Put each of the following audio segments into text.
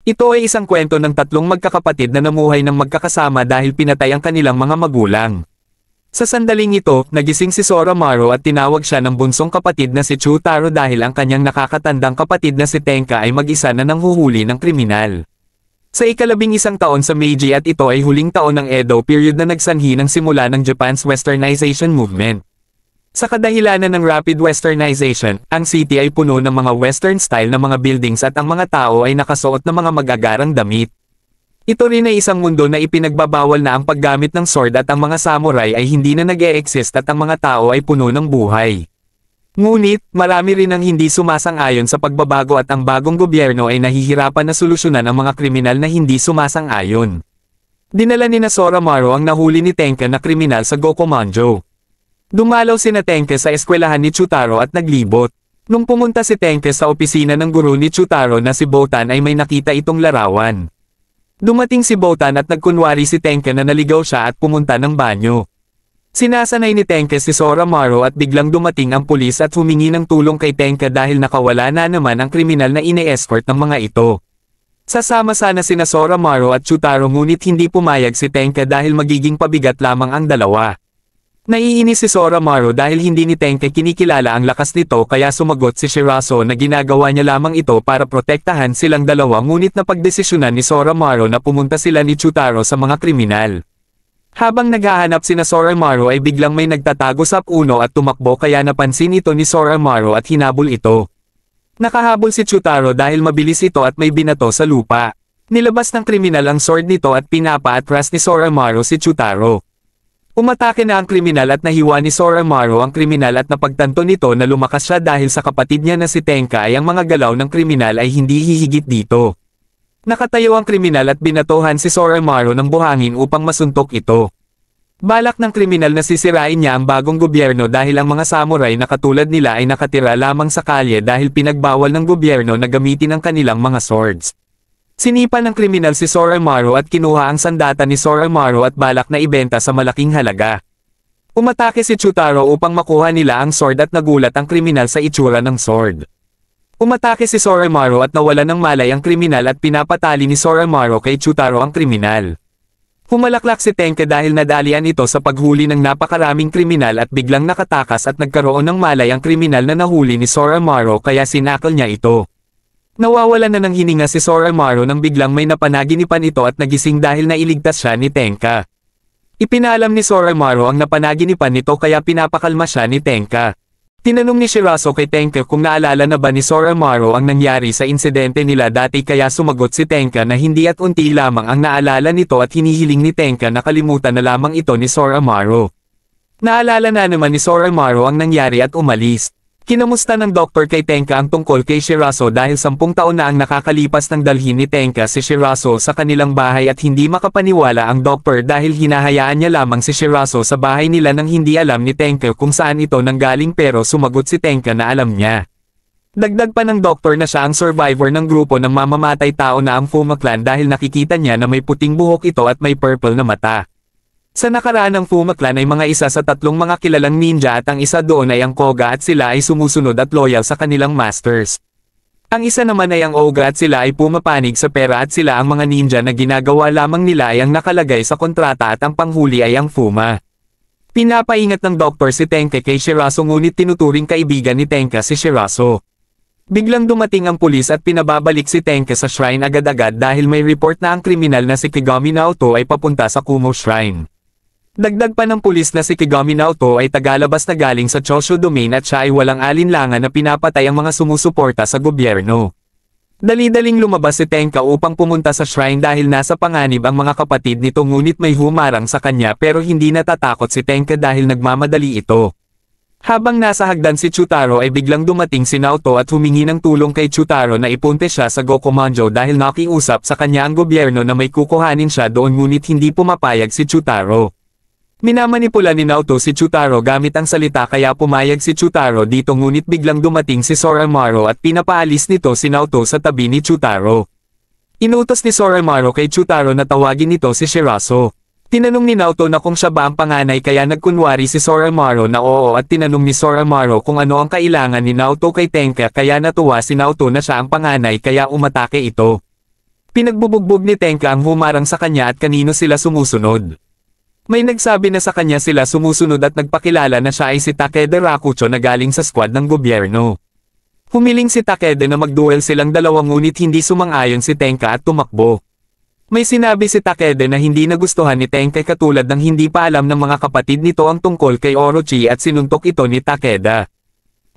Ito ay isang kwento ng tatlong magkakapatid na namuhay ng magkakasama dahil pinatay ang kanilang mga magulang. Sa sandaling ito, nagising si Soromaru at tinawag siya ng bunsong kapatid na si Chutaro dahil ang kanyang nakakatandang kapatid na si Tenka ay mag-isa na nanghuhuli ng kriminal. Sa ika-11 taon sa Meiji at ito ay huling taon ng Edo period na nagsanhi ng simula ng Japan's westernization movement. Sa kadahilanan ng rapid westernization, ang city ay puno ng mga western style na mga buildings at ang mga tao ay nakasuot ng mga magagarang damit. Ito rin ay isang mundo na ipinagbabawal na ang paggamit ng sword at ang mga samurai ay hindi na nag-e-exist at ang mga tao ay puno ng buhay. Ngunit, marami rin ang hindi sumasang-ayon sa pagbabago at ang bagong gobyerno ay nahihirapan na solusyonan ang mga kriminal na hindi sumasang-ayon. Dinala ni Soromaru ang nahuli ni Tenka na kriminal sa Gokomanjo. Dumalaw sina Tenka sa eskwelahan ni Chutaro at naglibot. Nung pumunta si Tenka sa opisina ng guro ni Chutaro na si Botan ay may nakita itong larawan. Dumating si Botan at nagkunwari si Tenka na naligaw siya at pumunta ng banyo. Sinasanay ni Tenka si Soromaru at biglang dumating ang pulis at humingi ng tulong kay Tenka dahil nakawala na naman ang kriminal na ine-escort ng mga ito. Sasama sana sina Soromaru at Chutaro ngunit hindi pumayag si Tenka dahil magiging pabigat lamang ang dalawa. Naiinis si Soromaru dahil hindi ni Tenka kinikilala ang lakas nito kaya sumagot si Shirazo na ginagawa niya lamang ito para protektahan silang dalawa ngunit napagdesisyonan ni Soromaru na pumunta sila ni Chutaro sa mga kriminal. Habang naghahanap sina Soromaru ay biglang may nagtatago sa puno at tumakbo kaya napansin ito ni Soromaru at hinabol ito. Nakahabol si Chutaro dahil mabilis ito at may binato sa lupa. Nilabas ng kriminal ang sword nito at pinapa-atras ni Soromaru si Chutaro. Umatake na ang kriminal at nahiwa ni Soromaru ang kriminal at napagtanto nito na lumakas siya dahil sa kapatid niya na si Tenka ay ang mga galaw ng kriminal ay hindi hihigit dito. Nakatayo ang kriminal at binatohan si Soromaru ng buhangin upang masuntok ito. Balak ng kriminal na sisirain niya ang bagong gobyerno dahil ang mga samurai na katulad nila ay nakatira lamang sa kalye dahil pinagbawal ng gobyerno na gamitin ang kanilang mga swords. Sinipa ng kriminal si Soromaru at kinuha ang sandata ni Soromaru at balak na ibenta sa malaking halaga. Umatake si Chutaro upang makuha nila ang sword at nagulat ang kriminal sa itsura ng sword. Umatake si Soromaru at nawala ng malay ang kriminal at pinapatali ni Soromaru kay Chutaro ang kriminal. Humalaklak si Tenka dahil nadalian ito sa paghuli ng napakaraming kriminal at biglang nakatakas at nagkaroon ng malay ang kriminal na nahuli ni Soromaru kaya sinakal niya ito. Nawawalan na ng hininga si Soromaru nang biglang may napanaginipan ito at nagising dahil nailigtas siya ni Tenka. Ipinalam ni Soromaru ang napanaginipan nito kaya pinapakalma siya ni Tenka. Tinanong ni Shirazo kay Tenka kung naalala na ba ni Soromaru ang nangyari sa insidente nila dati kaya sumagot si Tenka na hindi at unti lamang ang naalala nito at hinihiling ni Tenka na kalimutan na lamang ito ni Soromaru. Naalala na naman ni Soromaru ang nangyari at umalis. Kinamusta ng doktor kay Tenka ang tungkol kay Shirazo dahil 10 taon na ang nakakalipas ng dalhin ni Tenka si Shirazo sa kanilang bahay at hindi makapaniwala ang doktor dahil hinahayaan niya lamang si Shirazo sa bahay nila nang hindi alam ni Tenka kung saan ito nanggaling pero sumagot si Tenka na alam niya. Dagdag pa ng doktor na siya ang survivor ng grupo ng mamamatay tao na ang Fuma Clan dahil nakikita niya na may puting buhok ito at may purple na mata. Sa nakaraan ng Fuma Clan ay mga isa sa 3 mga kilalang ninja at ang isa doon ay ang Koga at sila ay sumusunod at loyal sa kanilang masters. Ang isa naman ay ang Oga at sila ay pumapanig sa pera at sila ang mga ninja na ginagawa lamang nila ay ang nakalagay sa kontrata at ang panghuli ay ang Fuma. Pinapaingat ng doktor si Tenka kay Shirazo ngunit tinuturing kaibigan ni Tenka si Shirazo. Biglang dumating ang pulis at pinababalik si Tenka sa shrine agad-agad dahil may report na ang kriminal na si Kigami Naoto ay papunta sa Kumo Shrine. Dagdag pa ng pulis na si Kigami Naoto ay tagalabas na galing sa Choshu Domain at siya ay walang alinlangan na pinapatay ang mga sumusuporta sa gobyerno. Dali-daling lumabas si Tenka upang pumunta sa shrine dahil nasa panganib ang mga kapatid nito ngunit may humarang sa kanya pero hindi natatakot si Tenka dahil nagmamadali ito. Habang nasa hagdan si Chutaro ay biglang dumating si Naoto at humingi ng tulong kay Chutaro na ipunte siya sa Gokomanjo dahil nakiusap sa kanya ang gobyerno na may kukuhanin siya doon ngunit hindi pumapayag si Chutaro. Minamanipula ni Naoto si Chutaro gamit ang salita kaya pumayag si Chutaro dito ngunit biglang dumating si Soromaru at pinapaalis nito si Naoto sa tabi ni Chutaro. Inutos ni Soromaru kay Chutaro na tawagin nito si Shirazo. Tinanong ni Naoto na kung siya ba ang panganay kaya nagkunwari si Soromaru na oo at tinanong ni Soromaru kung ano ang kailangan ni Naoto kay Tenka kaya natuwa si Naoto na siya ang panganay kaya umatake ito. Pinagbubugbog ni Tenka ang humarang sa kanya at kanino sila sumusunod. May nagsabi na sa kanya sila sumusunod at nagpakilala na siya ay si Takeda Rakucho na galing sa squad ng gobyerno. Humiling si Takeda na magduel silang dalawa ngunit hindi sumang-ayon si Tenka at tumakbo. May sinabi si Takeda na hindi nagustuhan ni Tenka katulad ng hindi pa alam ng mga kapatid nito ang tungkol kay Orochi at sinuntok ito ni Takeda.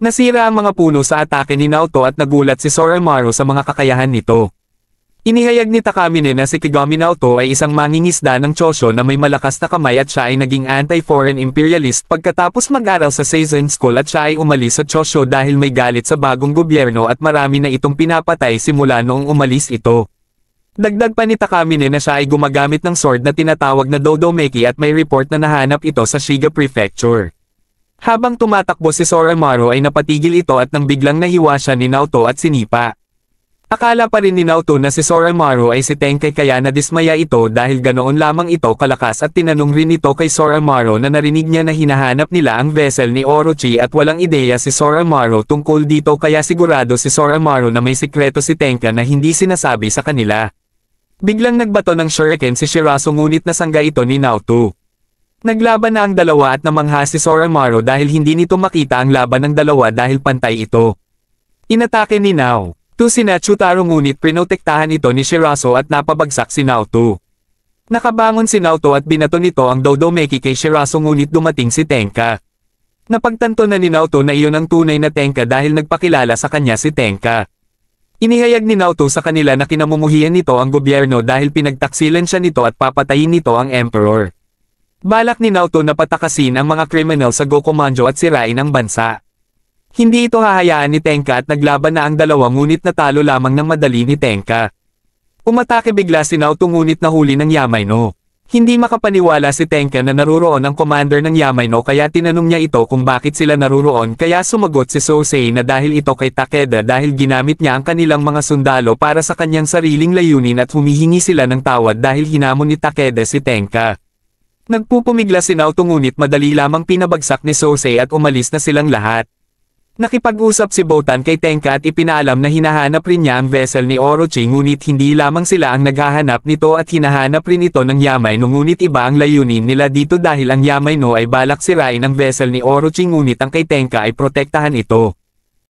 Nasira ang mga puno sa atake ni Naoto at nagulat si Soromaru sa mga kakayahan nito. Inihayag ni Takamine na si Kigami Naoto ay isang mangingisda ng Chosho na may malakas na kamay at siya ay naging anti-foreign imperialist pagkatapos mag-aral sa Seizen School at siya ay umalis sa Chosho dahil may galit sa bagong gobyerno at marami na itong pinapatay simula noong umalis ito. Dagdag pa ni Takamine na siya ay gumagamit ng sword na tinatawag na Dodomeki at may report na nahanap ito sa Shiga Prefecture. Habang tumatakbo si Soromaru ay napatigil ito at nang biglang nahiwa siya ni Naoto at sinipa. Akala pa rin ni Naoto na si Soromaru ay si Tenkei kaya nadismaya ito dahil ganoon lamang ito kalakas at tinanong rin ito kay Soromaru na narinig niya na hinahanap nila ang vessel ni Orochi at walang ideya si Soromaru tungkol dito kaya sigurado si Soromaru na may sikreto si Tenka na hindi sinasabi sa kanila. Biglang nagbato ng shuriken si Shirazo ngunit nasangga ito ni Naoto. Naglaban na ang dalawa at namangha si Soromaru dahil hindi nito makita ang laban ng dalawa dahil pantay ito. Inatake ni Naoto si Chutaro ngunit pinotektahan ito ni Shirazo at napabagsak si Naoto. Nakabangon si Naoto at binato nito ang Dodomeki kay Shirazo ngunit dumating si Tenka. Napagtanto na ni Naoto na iyon ang tunay na Tenka dahil nagpakilala sa kanya si Tenka. Inihayag ni Naoto sa kanila na kinamumuhian nito ang gobyerno dahil pinagtaksilan siya nito at papatayin nito ang Emperor. Balak ni Naoto na patakasin ang mga kriminal sa Gokomanjo at sirain ang bansa. Hindi ito hahayaan ni Tenka at naglaban na ang dalawa ngunit natalo lamang ng madali ni Tenka. Umatake bigla si Naoto ngunit nahuli ng Yamaino. Hindi makapaniwala si Tenka na naruroon ang commander ng Yamaino kaya tinanong niya ito kung bakit sila naruroon kaya sumagot si Sosei na dahil ito kay Takeda dahil ginamit niya ang kanilang mga sundalo para sa kanyang sariling layunin at humihingi sila ng tawad dahil hinamon ni Takeda si Tenka. Nagpupumigla si Naoto ngunit madali lamang pinabagsak ni Sosei at umalis na silang lahat. Nakipag-usap si Botan kay Tenka at ipinaalam na hinahanap rin niya ang vessel ni Orochi ngunit hindi lamang sila ang naghahanap nito at hinahanap rin ito ng Yamaino ngunit iba ang layunin nila dito dahil ang Yamaino ay balak sirain ang vessel ni Orochi ngunit ang kay Tenka ay protektahan ito.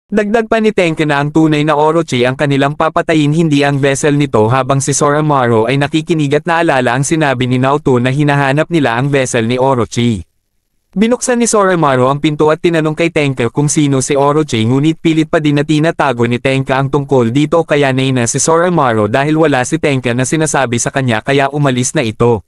Dagdag pa ni Tenka na ang tunay na Orochi ang kanilang papatayin hindi ang vessel nito habang si Soromaru ay nakikinig at naalala ang sinabi ni Naoto na hinahanap nila ang vessel ni Orochi. Binuksan ni Soromaru ang pinto at tinanong kay Tenka kung sino si Orochi ngunit pilit pa din na tinatago ni Tenka ang tungkol dito kaya na si Soromaru dahil wala si Tenka na sinasabi sa kanya kaya umalis na ito.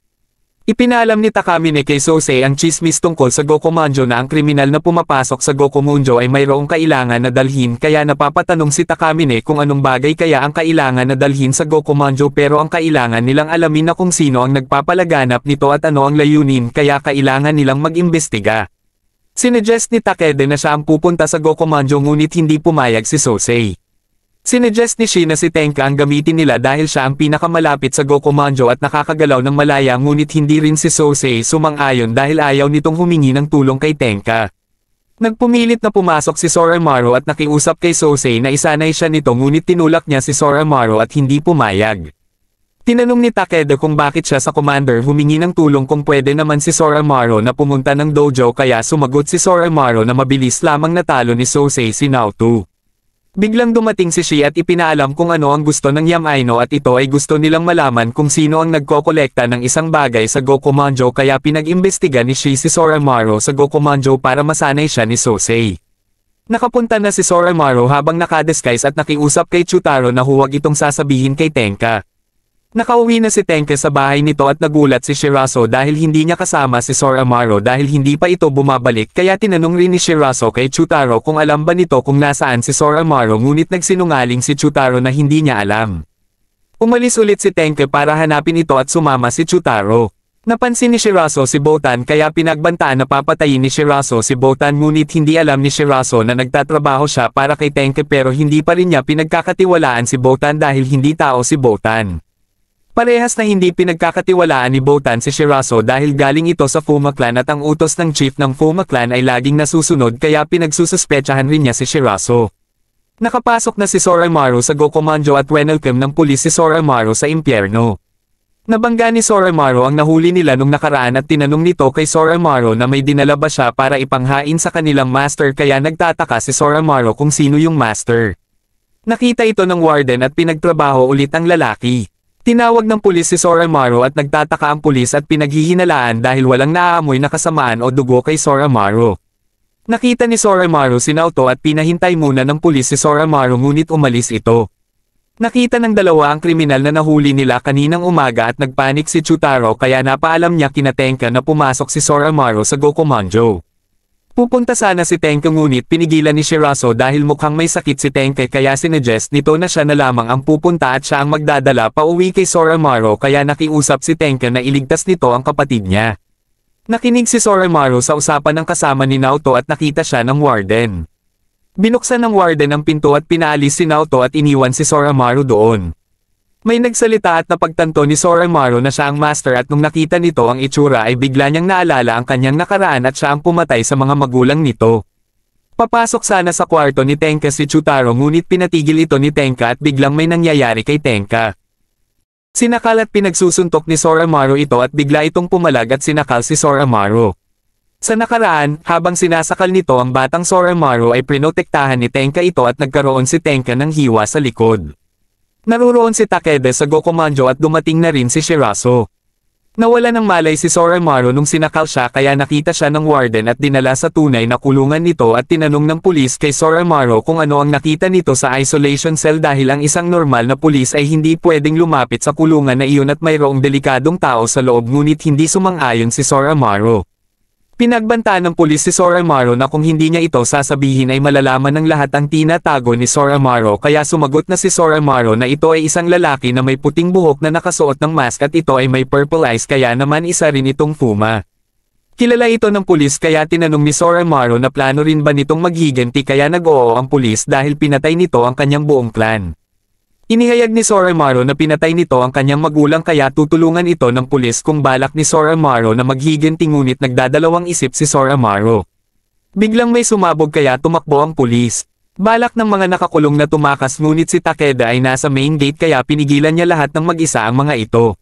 Ipinalam ni Takamine kay Sosei ang chismis tungkol sa Gokomanjo na ang kriminal na pumapasok sa Gokomunjo ay mayroong kailangan na dalhin kaya napapatanong si Takamine kung anong bagay kaya ang kailangan na dalhin sa Gokomanjo pero ang kailangan nilang alamin na kung sino ang nagpapalaganap nito at ano ang layunin kaya kailangan nilang mag-imbestiga. Sinuggest ni Takeda na siya ang pupunta sa Gokomanjo ngunit hindi pumayag si Sosei. Sinuggest ni Shi na si Tenka ang gamitin nila dahil siya ang pinakamalapit sa Gokomanjo at nakakagalaw ng malaya ngunit hindi rin si Sosei sumang-ayon dahil ayaw nitong humingi ng tulong kay Tenka. Nagpumilit na pumasok si Soromaru at nakiusap kay Sosei na isanay siya nito ngunit tinulak niya si Soromaru at hindi pumayag. Tinanong ni Takeda kung bakit siya sa commander humingi ng tulong kung pwede naman si Soromaru na pumunta ng dojo kaya sumagot si Soromaru na mabilis lamang natalo ni Sosei si Naoto. Biglang dumating si Shi at ipinaalam kung ano ang gusto ng Yamaino at ito ay gusto nilang malaman kung sino ang nagkokolekta ng isang bagay sa Gokomanjo kaya pinag-imbestiga ni Shi si Soromaru sa Gokomanjo para masanay siya ni Sosei. Nakapunta na si Soromaru habang nakadisguise at nakiusap kay Chutaro na huwag itong sasabihin kay Tenka. Nakauwi na si Tenka sa bahay nito at nagulat si Shirazo dahil hindi niya kasama si Soromaru dahil hindi pa ito bumabalik kaya tinanong rin ni Shirazo kay Chutaro kung alam ba nito kung nasaan si Soromaru ngunit nagsinungaling si Chutaro na hindi niya alam. Umalis ulit si Tenka para hanapin ito at sumama si Chutaro. Napansin ni Shirazo si Botan kaya pinagbantaan na papatayin ni Shirazo si Botan ngunit hindi alam ni Shirazo na nagtatrabaho siya para kay Tenka pero hindi pa rin niya pinagkakatiwalaan si Botan dahil hindi tao si Botan. Parehas na hindi pinagkakatiwalaan ni Botan si Shirazo dahil galing ito sa Fuma Clan at ang utos ng chief ng Fuma Clan ay laging nasusunod kaya pinagsususpetsahan rin niya si Shirazo. Nakapasok na si Soromaru sa Gokomanjo at welcome ng pulis si Soromaru sa impyerno. Nabangga ni Soromaru ang nahuli nila nung nakaraan at tinanong nito kay Soromaru na may dinala ba siya para ipanghain sa kanilang master kaya nagtataka si Soromaru kung sino yung master. Nakita ito ng warden at pinagtrabaho ulit ang lalaki. Tinawag ng pulis si Soromaru at nagtataka ang pulis at pinaghihinalaan dahil walang naaamoy na kasamaan o dugo kay Soromaru. Nakita ni Soromaru si Naoto at pinahintay muna ng pulis si Soromaru ngunit umalis ito. Nakita ng dalawa ang kriminal na nahuli nila kaninang umaga at nagpanik si Chutaro kaya napaalam niya kina Tenka na pumasok si Soromaru sa Gokomanjo. Pupunta sana si Tenka ngunit pinigilan ni Shirazo dahil mukhang may sakit si Tenka kaya sinuggest nito na siya na lamang ang pupunta at siya ang magdadala pa uwi kay Soromaru kaya nakiusap si Tenka na iligtas nito ang kapatid niya. Nakinig si Soromaru sa usapan ng kasama ni Naoto at nakita siya ng warden. Binuksan ng warden ang pinto at pinaalis si Naoto at iniwan si Soromaru doon. May nagsalita at napagtanto ni Soromaru na siya ang master at nung nakita nito ang itsura ay bigla niyang naalala ang kanyang nakaraan at siya ang pumatay sa mga magulang nito. Papasok sana sa kwarto ni Tenka si Chutaro ngunit pinatigil ito ni Tenka at biglang may nangyayari kay Tenka. Sinakal at pinagsusuntok ni Soromaru ito at bigla itong pumalag at sinakal si Soromaru. Sa nakaraan, habang sinasakal nito ang batang Soromaru ay prinotektahan ni Tenka ito at nagkaroon si Tenka ng hiwa sa likod. Naruroon si Takeda sa Gokomanjo at dumating na rin si Shirazo. Nawala ng malay si Soromaru nung sinakal siya kaya nakita siya ng warden at dinala sa tunay na kulungan nito at tinanong ng pulis kay Soromaru kung ano ang nakita nito sa isolation cell dahil ang isang normal na pulis ay hindi pwedeng lumapit sa kulungan na iyon at mayroong delikadong tao sa loob ngunit hindi sumang-ayon si Soromaru. Pinagbantaan ng pulis si Soromaru na kung hindi niya ito sasabihin ay malalaman ng lahat ang tinatago ni Soromaru kaya sumagot na si Soromaru na ito ay isang lalaki na may puting buhok na nakasuot ng mask at ito ay may purple eyes kaya naman isa rin itong Fuma. Kilala ito ng pulis kaya tinanong ni Soromaru na plano rin ba nitong maghiganti kaya nag-oo ang pulis dahil pinatay nito ang kanyang buong clan. Inihayag ni Soromaru na pinatay nito ang kanyang magulang kaya tutulungan ito ng pulis kung balak ni Soromaru na maghiganti ngunit nagdadalawang isip si Soromaru. Biglang may sumabog kaya tumakbo ang pulis. Balak ng mga nakakulong na tumakas ngunit si Takeda ay nasa main gate kaya pinigilan niya lahat ng mag-isa ang mga ito.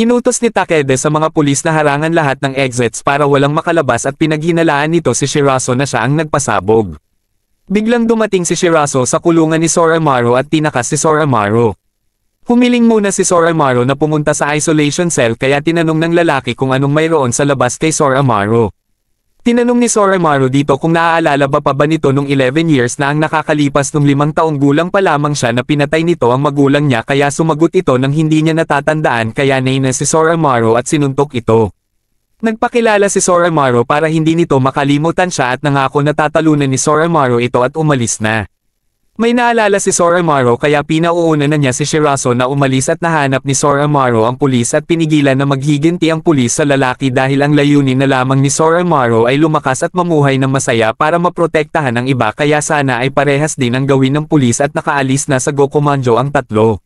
Inutos ni Takeda sa mga pulis na harangan lahat ng exits para walang makalabas at pinaghinalaan nito si Shirazo na siya ang nagpasabog. Biglang dumating si Shirazo sa kulungan ni Soromaru at tinakas si Soromaru. Humiling muna si Soromaru na pumunta sa isolation cell kaya tinanong ng lalaki kung anong mayroon sa labas kay Soromaru. Tinanong ni Soromaru dito kung naaalala ba nito nung 11 years na ang nakakalipas nung 5 taong gulang pa lamang siya na pinatay nito ang magulang niya kaya sumagot ito nang hindi niya natatandaan kaya naina si Soromaru at sinuntok ito. Nagpakilala si Soromaru para hindi nito makalimutan siya at nangako na tatalunan ni Soromaru ito at umalis na. May naalala si Soromaru kaya pinauuna na niya si Shirazo na umalis at nahanap ni Soromaru ang pulis at pinigilan na maghiganti ang pulis sa lalaki dahil ang layunin na lamang ni Soromaru ay lumakas at mamuhay ng masaya para maprotektahan ang iba kaya sana ay parehas din ang gawin ng pulis at nakaalis na sa Gokomanjo ang tatlo.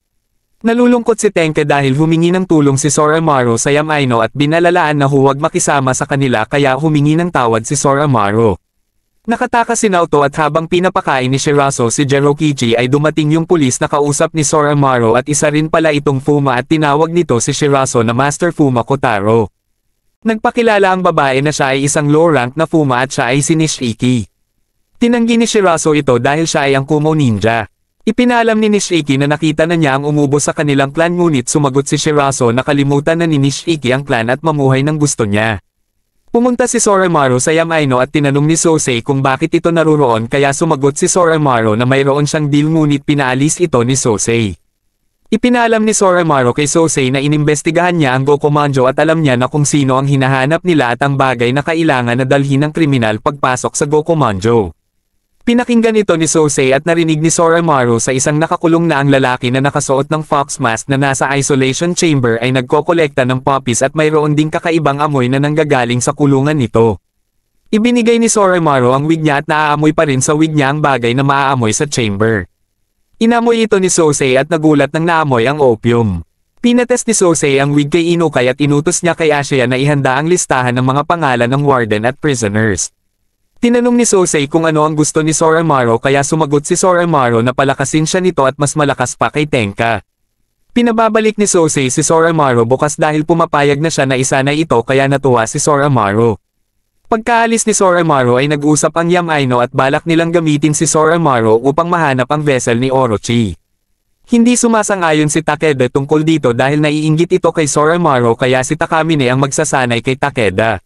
Nalulungkot si Tenka dahil humingi ng tulong si Soromaru sa Yamaino at binalalaan na huwag makisama sa kanila kaya humingi ng tawad si Soromaru. Nakatakas si Naoto at habang pinapakain ni Shirazo si Jirokichi ay dumating yung pulis na kausap ni Soromaru at isa rin pala itong Fuma at tinawag nito si Shirazo na Master Fuma Kotaro. Nagpakilala ang babae na siya ay isang low rank na Fuma at siya ay si Nishiki. Tinanggi ni Shirazo ito dahil siya ay ang Kumo ninja. Ipinalam ni Nishiki na nakita na niya ang umubo sa kanilang clan ngunit sumagot si Shirazo na kalimutan na ni Nishiki ang clan at mamuhay ng gusto niya. Pumunta si Soromaru sa Yamaino at tinanong ni Sosei kung bakit ito naruroon kaya sumagot si Soromaru na mayroon siyang deal ngunit pinaalis ito ni Sosei. Ipinalam ni Soromaru kay Sosei na inimbestigahan niya ang Gokomanjo at alam niya na kung sino ang hinahanap nila at ang bagay na kailangan na dalhin ng kriminal pagpasok sa Gokomanjo. Pinakinggan ito ni Sosei at narinig ni Soromaru sa isang nakakulong na ang lalaki na nakasuot ng fox mask na nasa isolation chamber ay nagkokolekta ng poppies at mayroon ding kakaibang amoy na nanggagaling sa kulungan nito. Ibinigay ni Soromaru ang wig niya at naaamoy pa rin sa wig niya ang bagay na maaamoy sa chamber. Inamoy ito ni Sosei at nagulat nang naamoy ang opium. Pinatest ni Sosei ang wig kay Inukai at inutos niya kay Ashia na ihanda ang listahan ng mga pangalan ng warden at prisoners. Tinanong ni Sosei kung ano ang gusto ni Soromaru kaya sumagot si Soromaru na palakasin siya nito at mas malakas pa kay Tenka. Pinababalik ni Sosei si Soromaru bukas dahil pumapayag na siya na isanay ito kaya natuwa si Soromaru. Pagkaalis ni Soromaru ay nag-usap ang Yamaino at balak nilang gamitin si Soromaru upang mahanap ang vessel ni Orochi. Hindi sumasang-ayon si Takeda tungkol dito dahil naiinggit ito kay Soromaru kaya si Takamine ang magsasanay kay Takeda.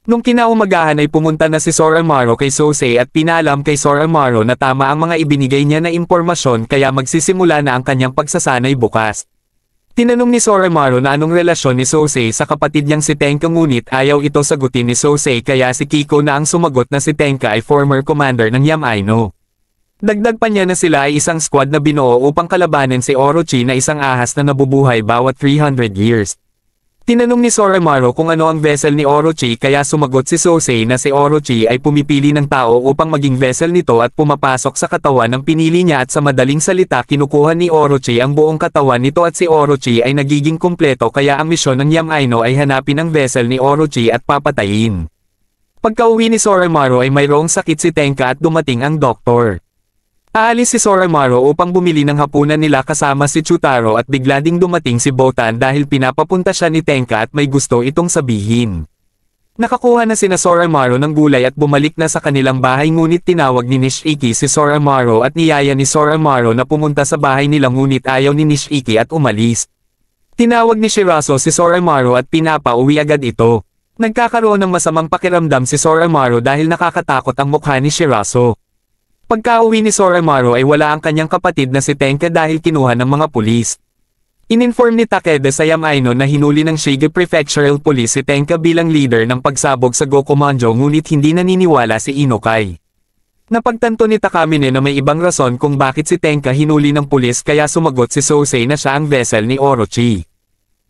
Nung kinaumagahan ay pumunta na si Soromaru kay Sosei at pinaalam kay Soromaru na tama ang mga ibinigay niya na impormasyon kaya magsisimula na ang kanyang pagsasanay bukas. Tinanong ni Soromaru na anong relasyon ni Sosei sa kapatid niyang si Tenka ngunit ayaw ito sagutin ni Sosei kaya si Kiko na ang sumagot na si Tenka ay former commander ng Yamaino. Dagdag pa niya na sila ay isang squad na binuo upang kalabanin si Orochi na isang ahas na nabubuhay bawat 300 years. Tinanong ni Soromaru kung ano ang vessel ni Orochi kaya sumagot si Sosei na si Orochi ay pumipili ng tao upang maging vessel nito at pumapasok sa katawan ng pinili niya at sa madaling salita kinukuha ni Orochi ang buong katawan nito at si Orochi ay nagiging kumpleto kaya ang misyon ng Yamaino ay hanapin ang vessel ni Orochi at papatayin. Pagka-uwi ni Soromaru ay mayroong sakit si Tenka at dumating ang doktor. Aalis si Soromaru upang bumili ng hapunan nila kasama si Chutaro at bigla ding dumating si Botan dahil pinapapunta siya ni Tenka at may gusto itong sabihin. Nakakuha na sina Soromaru ng gulay at bumalik na sa kanilang bahay ngunit tinawag ni Nishiki si Soromaru at niyaya ni Soromaru na pumunta sa bahay nila ngunit ayaw ni Nishiki at umalis. Tinawag ni Shirazo si Soromaru at pinapauwi agad ito. Nagkakaroon ng masamang pakiramdam si Soromaru dahil nakakatakot ang mukha ni Shirazo. Pagka-uwi ni Soromaru ay wala ang kanyang kapatid na si Tenka dahil kinuha ng mga pulis. Ininform ni Takeda sa Yamaino na hinuli ng Shiga Prefectural Police si Tenka bilang leader ng pagsabog sa Gokomanjo ngunit hindi naniniwala si Inokai. Napagtanto ni Takamine na may ibang rason kung bakit si Tenka hinuli ng pulis kaya sumagot si Sosei na siya ang vessel ni Orochi.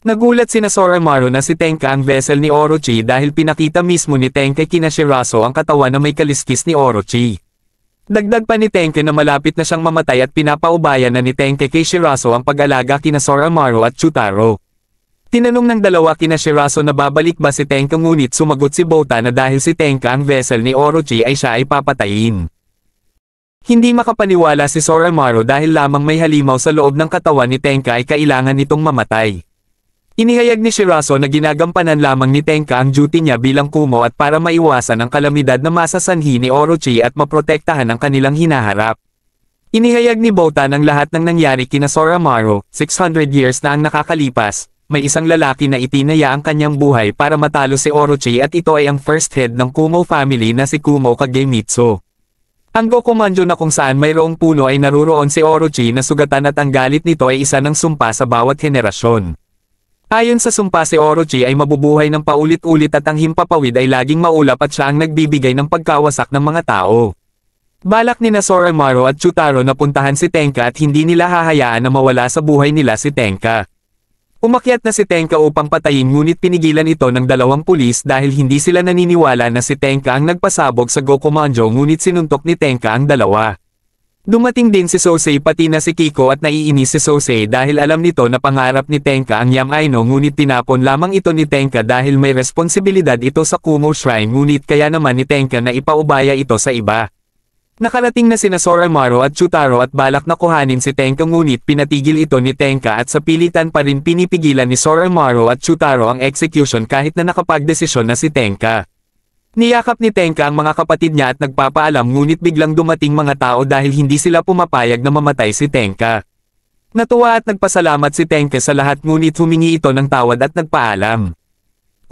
Nagulat sina Soromaru na si Tenka ang vessel ni Orochi dahil pinakita mismo ni Tenka kina Shirazo ang katawan na may kaliskis ni Orochi. Dagdag pa ni Tenke na malapit na siyang mamatay at pinapaubayan na ni Tenke kay Shirazo ang pag-alaga kina Soromaru at Chutaro. Tinanong ng dalawa kina Shirazo na babalik ba si Tenka ngunit sumagot si Bota na dahil si Tenka ang vessel ni Orochi ay siya ay papatayin. Hindi makapaniwala si Soromaru dahil lamang may halimaw sa loob ng katawan ni Tenka ay kailangan nitong mamatay. Inihayag ni Shirazo na ginagampanan lamang ni Tenka ang duty niya bilang kumo at para maiwasan ang kalamidad na masasanhi ni Orochi at maprotektahan ang kanilang hinaharap. Inihayag ni Botan ang lahat ng nangyari kina Soromaru, 600 years na ang nakakalipas, may isang lalaki na itinaya ang kanyang buhay para matalo si Orochi at ito ay ang first head ng Kumo family na si Kumo Kagemitsu. Ang Gokomanjo na kung saan mayroong puno ay naruroon si Orochi na sugatan at ang galit nito ay isa ng sumpa sa bawat henerasyon. Ayon sa sumpa si Orochi ay mabubuhay ng paulit-ulit at ang himpapawid ay laging maulap at siya ang nagbibigay ng pagkawasak ng mga tao. Balak ni Soromaru at Chutaro na puntahan si Tenka at hindi nila hahayaan na mawala sa buhay nila si Tenka. Umakyat na si Tenka upang patayin ngunit pinigilan ito ng dalawang pulis dahil hindi sila naniniwala na si Tenka ang nagpasabog sa Gokomanjo ngunit sinuntok ni Tenka ang dalawa. Dumating din si Sosei pati na si Kiko at naiinis si Sosei dahil alam nito na pangarap ni Tenka ang Yamaino ngunit tinapon lamang ito ni Tenka dahil may responsibilidad ito sa Kumo Shrine ngunit kaya naman ni Tenka na ipaubaya ito sa iba. Nakarating na sina Soromaru at Chutaro at balak na kuhanin si Tenka ngunit pinatigil ito ni Tenka at sa pilitan pa rin pinipigilan ni Soromaru at Chutaro ang execution kahit na nakapagdesisyon na si Tenka. Niyakap ni Tenka ang mga kapatid niya at nagpapaalam ngunit biglang dumating mga tao dahil hindi sila pumapayag na mamatay si Tenka. Natuwa at nagpasalamat si Tenka sa lahat ngunit humingi ito ng tawad at nagpaalam.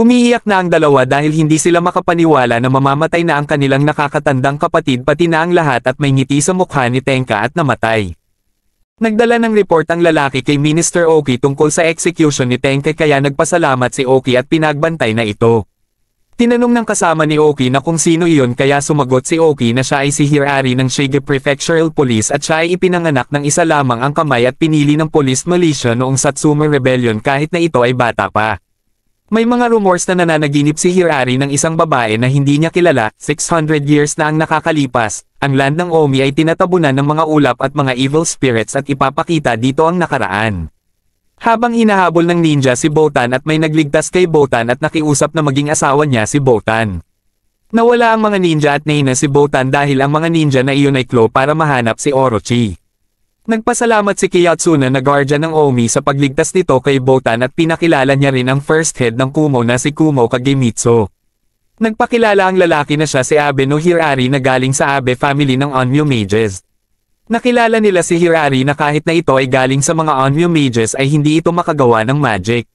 Umiiyak na ang dalawa dahil hindi sila makapaniwala na mamamatay na ang kanilang nakakatandang kapatid pati na ang lahat at may ngiti sa mukha ni Tenka at namatay. Nagdala ng report ang lalaki kay Minister Oki tungkol sa execution ni Tenka kaya nagpasalamat si Oki at pinagbantay na ito. Tinanong ng kasama ni Oki na kung sino iyon kaya sumagot si Oki na siya ay si Hirari ng Shiga Prefectural Police at siya ay ipinanganak ng isa lamang ang kamay at pinili ng police militia noong Satsuma Rebellion kahit na ito ay bata pa. May mga rumors na nananaginip si Hirari ng isang babae na hindi niya kilala, 600 years na ang nakakalipas, ang land ng Omi ay tinatabunan ng mga ulap at mga evil spirits at ipapakita dito ang nakaraan. Habang hinahabol ng ninja si Botan at may nagligtas kay Botan at nakiusap na maging asawa niya si Botan. Nawala ang mga ninja at nahina si Botan dahil ang mga ninja na iyon ay claw para mahanap si Orochi. Nagpasalamat si Kiyotsuna na guardian ng Omi sa pagligtas nito kay Botan at pinakilala niya rin ang first head ng Kumo na si Kumo Kagemitsu. Nagpakilala ang lalaki na siya si Abe no Hirari na galing sa Abe family ng Onmyo Mages. Nakilala nila si Hirari na kahit na ito ay galing sa mga Onmyo Mages ay hindi ito makagawa ng magic.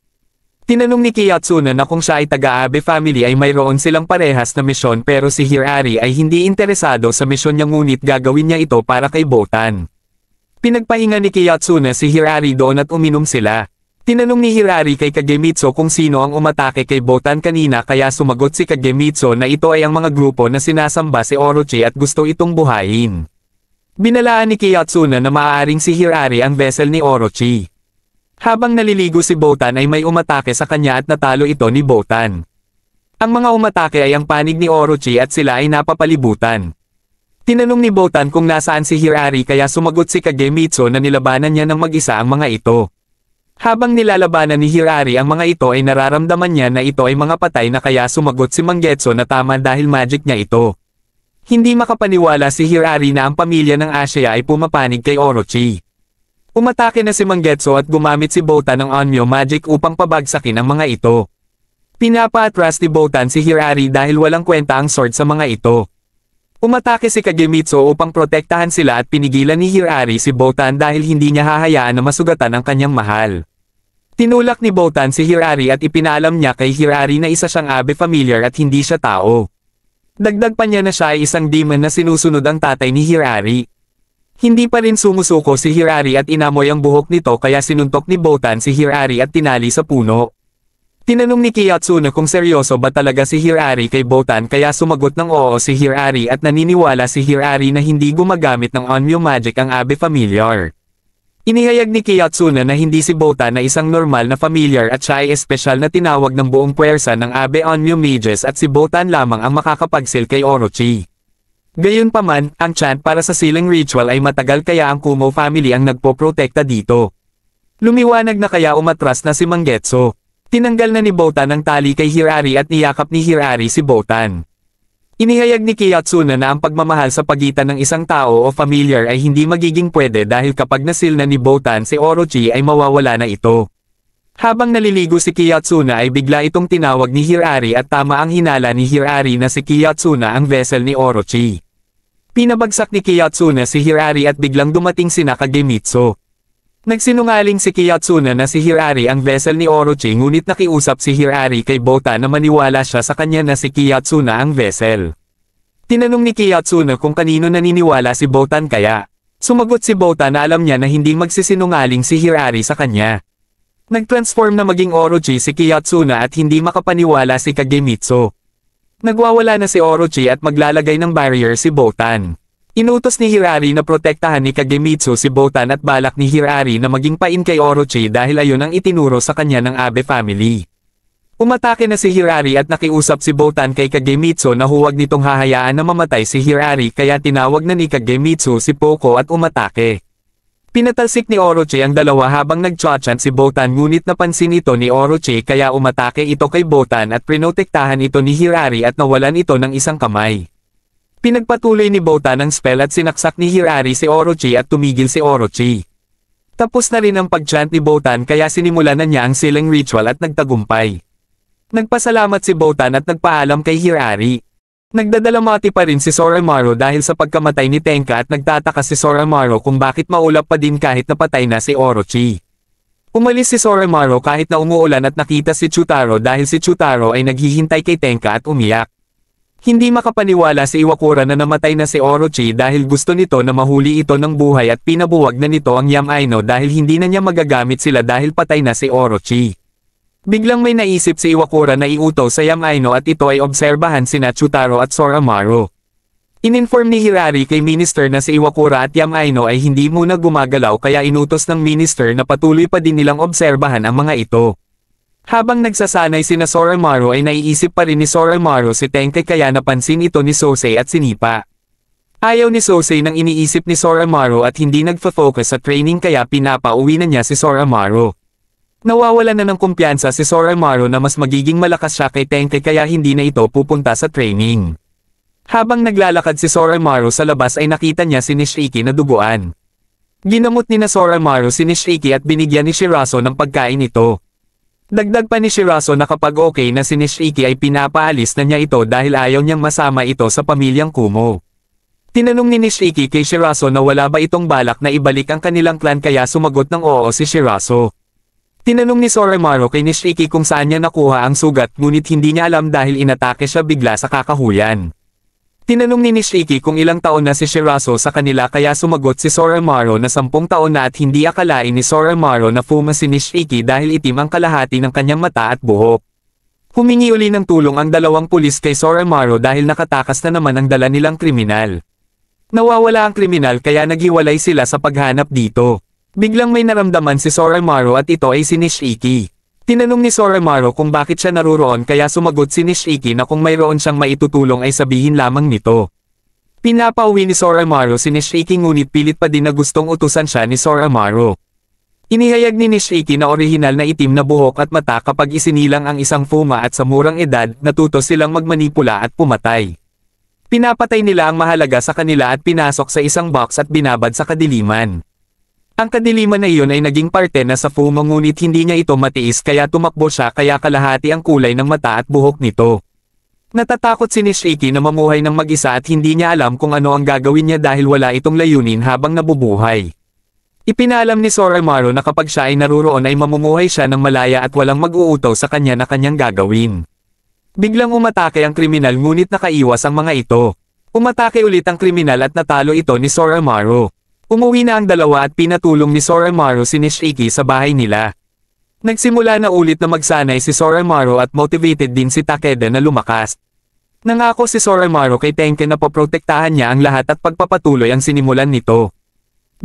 Tinanong ni Kiyotsuna na kung siya ay taga-Abe family ay mayroon silang parehas na misyon pero si Hirari ay hindi interesado sa misyon niya ngunit gagawin niya ito para kay Botan. Pinagpahinga ni Kiyotsuna si Hirari doon at uminom sila. Tinanong ni Hirari kay Kagemitsu kung sino ang umatake kay Botan kanina kaya sumagot si Kagemitsu na ito ay ang mga grupo na sinasamba si Orochi at gusto itong buhayin. Binalaan ni Kiyotsuna na maaaring si Hirari ang vessel ni Orochi. Habang naliligo si Botan ay may umatake sa kanya at natalo ito ni Botan. Ang mga umatake ay ang panig ni Orochi at sila ay napapalibutan. Tinanong ni Botan kung nasaan si Hirari kaya sumagot si Kagemitsu na nilabanan niya ng mag-isa ang mga ito. Habang nilalabanan ni Hirari ang mga ito ay nararamdaman niya na ito ay mga patay na kaya sumagot si Mangetsu na tama dahil magic niya ito. Hindi makapaniwala si Hirari na ang pamilya ng Ashia ay pumapanig kay Orochi. Umatake na si Mangetsu at gumamit si Botan ng Onmyo Magic upang pabagsakin ang mga ito. Pinapa-atras ni Botan si Hirari dahil walang kwenta ang sword sa mga ito. Umatake si Kagemitsu upang protektahan sila at pinigilan ni Hirari si Botan dahil hindi niya hahayaan na masugatan ang kanyang mahal. Tinulak ni Botan si Hirari at ipinaalam niya kay Hirari na isa siyang Abe familiar at hindi siya tao. Dagdag pa niya na siya ay isang demon na sinusunod ang tatay ni Hirari. Hindi pa rin sumusuko si Hirari at inamoy ang buhok nito kaya sinuntok ni Botan si Hirari at tinali sa puno. Tinanong ni Kiyotsuna kung seryoso ba talaga si Hirari kay Botan kaya sumagot ng oo si Hirari at naniniwala si Hirari na hindi gumagamit ng Onmyo Magic ang Abe familiar. Inihayag ni Kiyotsuna na hindi si Botan na isang normal na familiar at siya ay espesyal na tinawag ng buong puwersa ng Abe Onmyo Mages at si Botan lamang ang makakapagsil kay Orochi. Gayunpaman, ang chant para sa sealing ritual ay matagal kaya ang Kumo family ang nagpoprotekta dito. Lumiwanag na kaya umatras na si Mangetsu. Tinanggal na ni Botan ang tali kay Hirari at niyakap ni Hirari si Botan. Inihayag ni Kiyotsuna na ang pagmamahal sa pagitan ng isang tao o familiar ay hindi magiging pwede dahil kapag nasil na ni Botan si Orochi ay mawawala na ito. Habang naliligo si Kiyotsuna ay bigla itong tinawag ni Hirari at tama ang hinala ni Hirari na si Kiyotsuna ang vessel ni Orochi. Pinabagsak ni Kiyotsuna si Hirari at biglang dumating si Kagemitsu. Nagsinungaling si Kiyotsuna na si Hirari ang vessel ni Orochi ngunit nakiusap si Hirari kay Botan na maniwala siya sa kanya na si Kiyotsuna ang vessel. Tinanong ni Kiyotsuna kung kanino naniniwala si Botan kaya. Sumagot si Botan na alam niya na hindi magsisinungaling si Hirari sa kanya. Nagtransform na maging Orochi si Kiyotsuna at hindi makapaniwala si Kagemitsu. Nagwawala na si Orochi at maglalagay ng barrier si Botan. Inutos ni Hirari na protektahan ni Kagemitsu si Botan at balak ni Hirari na maging pain kay Orochi dahil ayon ang itinuro sa kanya ng Abe family. Umatake na si Hirari at nakiusap si Botan kay Kagemitsu na huwag nitong hahayaan na mamatay si Hirari kaya tinawag na ni Kagemitsu si Poco at umatake. Pinatalsik ni Orochi ang dalawa habang nagchachant si Botan ngunit napansin ito ni Orochi kaya umatake ito kay Botan at prinotektahan ito ni Hirari at nawalan ito ng isang kamay. Pinagpatuloy ni Botan ang spell at sinaksak ni Hirari si Orochi at tumigil si Orochi. Tapos na rin ang pagchant ni Botan kaya sinimulan na niya ang sealing ritual at nagtagumpay. Nagpasalamat si Botan at nagpaalam kay Hirari. Nagdadalamati pa rin si Soromaru dahil sa pagkamatay ni Tenka at nagtataka si Soromaru kung bakit maulap pa din kahit napatay na si Orochi. Umalis si Soromaru kahit na umuulan at nakita si Chutaro dahil si Chutaro ay naghihintay kay Tenka at umiyak. Hindi makapaniwala si Iwakura na namatay na si Orochi dahil gusto nito na mahuli ito ng buhay at pinabuwag na nito ang Yamaino dahil hindi na niya magagamit sila dahil patay na si Orochi. Biglang may naisip si Iwakura na iutos sa Yamaino at ito ay obserbahan sina Chutaro at Soromaru. Ininform ni Hirari kay Minister na si Iwakura at Yamaino ay hindi muna gumagalaw kaya inutos ng Minister na patuloy pa din nilang obserbahan ang mga ito. Habang nagsasanay sina Soromaru ay naiisip pa rin ni Soromaru si Tenkei kaya napansin ito ni Sosei at sinipa. Ayaw ni Sosei nang iniisip ni Soromaru at hindi nagfo-focus sa training kaya pinapauwi na niya si Soromaru. Nawawala na ng kumpiyansa si Soromaru na mas magiging malakas siya kay Tenkei kaya hindi na ito pupunta sa training. Habang naglalakad si Soromaru sa labas ay nakita niya si Nishiki na duguan. Ginamot ni Soromaru si Nishiki at binigyan ni Shirazo ng pagkain ito. Dagdag pa ni Shirazo na kapag okay na si Nishiki ay pinapaalis na niya ito dahil ayaw niyang masama ito sa pamilyang Kumo. Tinanong ni Nishiki kay Shirazo na wala ba itong balak na ibalik ang kanilang clan kaya sumagot ng oo si Shirazo. Tinanong ni Soromaru kay Nishiki kung saan niya nakuha ang sugat ngunit hindi niya alam dahil inatake siya bigla sa kakahuyan. Tinanong ni Nishiki kung ilang taon na si Shirazo sa kanila kaya sumagot si Soromaru na 10 taon na at hindi akalain ni Soromaru na fuma si Nishiki dahil itim ang kalahati ng kanyang mata at buhok. Humingi uli ng tulong ang dalawang pulis kay Soromaru dahil nakatakas na naman ang dala nilang kriminal. Nawawala ang kriminal kaya naghiwalay sila sa paghanap dito. Biglang may naramdaman si Soromaru at ito ay si Nishiki. Tinanong ni Soromaru kung bakit siya naruroon kaya sumagot si Nishiki na kung mayroon siyang maitutulong ay sabihin lamang nito. Pinapauwi ni Soromaru si Nishiki ngunit pilit pa din na gustong utusan siya ni Soromaru. Inihayag ni Nishiki na orihinal na itim na buhok at mata kapag isinilang ang isang fuma at sa murang edad natuto silang magmanipula at pumatay. Pinapatay nila ang mahalaga sa kanila at pinasok sa isang box at binabad sa kadiliman. Ang kadiliman na iyon ay naging parte na sa fuma ngunit hindi niya ito matiis kaya tumakbo siya kaya kalahati ang kulay ng mata at buhok nito. Natatakot si Nishiki na mamuhay ng mag-isa at hindi niya alam kung ano ang gagawin niya dahil wala itong layunin habang nabubuhay. Ipinaalam ni Soromaru na kapag siya ay naruroon ay mamumuhay siya ng malaya at walang mag-uutaw sa kanya na kanyang gagawin. Biglang umatake ang kriminal ngunit nakaiwas ang mga ito. Umatake ulit ang kriminal at natalo ito ni Soromaru. Umuwi na ang dalawa at pinatulong ni Soromaru si Nishiki sa bahay nila. Nagsimula na ulit na magsanay si Soromaru at motivated din si Takeda na lumakas. Nangako si Soromaru kay Tenke na poprotektahan niya ang lahat at pagpapatuloy ang sinimulan nito.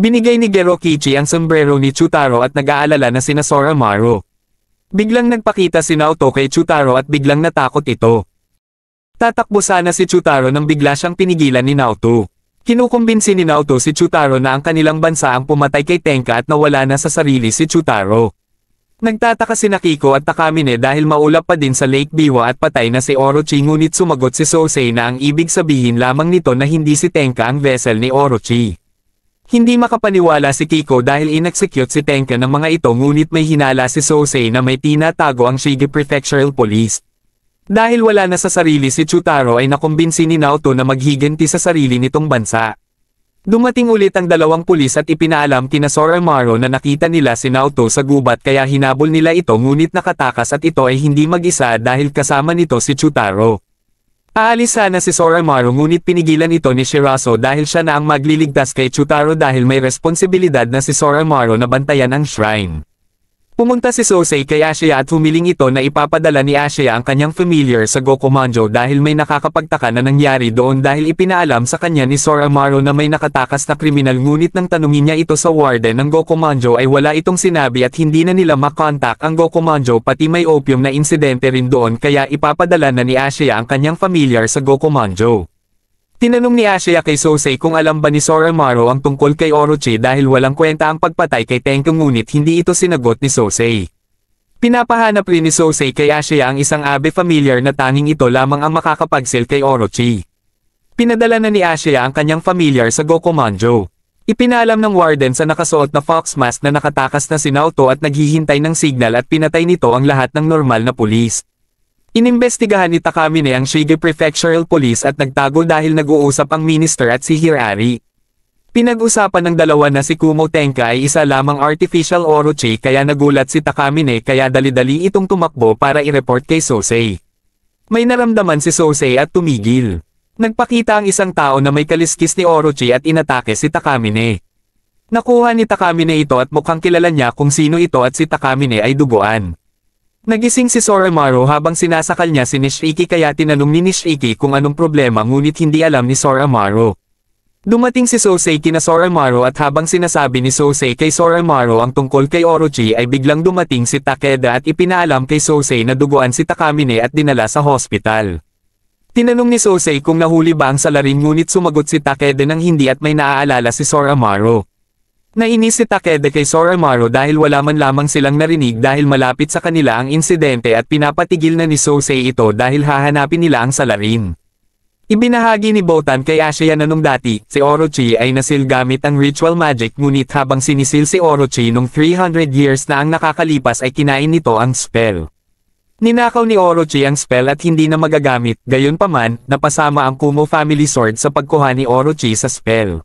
Binigay ni Gerokichi ang sombrero ni Chutaro at nag-aalala na sina Soromaru. Biglang nagpakita si Naoto kay Chutaro at biglang natakot ito. Tatakbo sana si Chutaro nang bigla siyang pinigilan ni Naoto. Kinukumbinsi ni Naoto si Chutaro na ang kanilang bansa ang pumatay kay Tenka at nawala na sa sarili si Chutaro. Nagtataka si Nakiko at Takamine dahil maulap pa din sa Lake Biwa at patay na si Orochi ngunit sumagot si Sosei na ang ibig sabihin lamang nito na hindi si Tenka ang vessel ni Orochi. Hindi makapaniwala si Kiko dahil inexecute si Tenka ng mga ito ngunit may hinala si Sosei na may tinatago ang Shige Prefectural Police. Dahil wala na sa sarili si Chutaro ay nakumbinsi ni Naoto na maghiganti sa sarili nitong bansa. Dumating ulit ang dalawang pulis at ipinaalam kina Soromaru na nakita nila si Naoto sa gubat kaya hinabol nila ito ngunit nakatakas at ito ay hindi mag-isa dahil kasama nito si Chutaro. Aalis sana si Soromaru ngunit pinigilan ito ni Shirazo dahil siya na ang magliligtas kay Chutaro dahil may responsibilidad na si Soromaru na bantayan ang shrine. Pumunta si Sosei kay Ashia at humiling ito na ipapadala ni Ashia ang kanyang familiar sa Gokomanjo dahil may nakakapagtaka na nangyari doon dahil ipinaalam sa kanya ni Soromaru na may nakatakas na kriminal ngunit nang tanungin niya ito sa warden ng Gokomanjo ay wala itong sinabi at hindi na nila makontak ang Gokomanjo pati may opium na insidente rin doon kaya ipapadala na ni Ashia ang kanyang familiar sa Gokomanjo. Tinanong ni Ashia kay Sosei kung alam ba ni Soromaru ang tungkol kay Orochi dahil walang kwenta ang pagpatay kay Tenka ngunit hindi ito sinagot ni Sosei. Pinapahanap rin ni Sosei kay Ashia ang isang abe familiar na tanging ito lamang ang makakapagsil kay Orochi. Pinadala na ni Ashia ang kanyang familiar sa Gokomanjo. Ipinalam ng warden sa nakasuot na fox mask na nakatakas na si Naoto at naghihintay ng signal at pinatay nito ang lahat ng normal na pulis. Inimbestigahan ni Takamine ang Shige Prefectural Police at nagtago dahil nag-uusap ang minister at si Hirari. Pinag-usapan ng dalawa na si Kumo Tenka ay isa lamang artificial Orochi kaya nagulat si Takamine kaya dali-dali itong tumakbo para i-report kay Sosei. May naramdaman si Sosei at tumigil. Nagpakita ang isang tao na may kaliskis ni Orochi at inatake si Takamine. Nakuha ni Takamine ito at mukhang kilala niya kung sino ito at si Takamine ay duguan. Nagising si Soromaru habang sinasakal niya si Nishiki kaya tinanong ni Nishiki kung anong problema ngunit hindi alam ni Soromaru. Dumating si Sosei kina Soromaru at habang sinasabi ni Sosei kay Soromaru ang tungkol kay Orochi ay biglang dumating si Takeda at ipinaalam kay Sosei na duguan si Takamine at dinala sa hospital. Tinanong ni Sosei kung nahuli ba ang salarin ngunit sumagot si Takeda nang hindi at may naaalala si Soromaru. Nainis si Takeda kay Soromaru dahil wala man lamang silang narinig dahil malapit sa kanila ang insidente at pinapatigil na ni Sosei ito dahil hahanapin nila ang salarin. Ibinahagi ni Botan kay Ashia na nung dati, si Orochi ay nasil gamit ang ritual magic ngunit habang sinisil si Orochi nung 300 years na ang nakakalipas ay kinain nito ang spell. Ninakaw ni Orochi ang spell at hindi na magagamit, gayunpaman, napasama ang Kumo family sword sa pagkuha ni Orochi sa spell.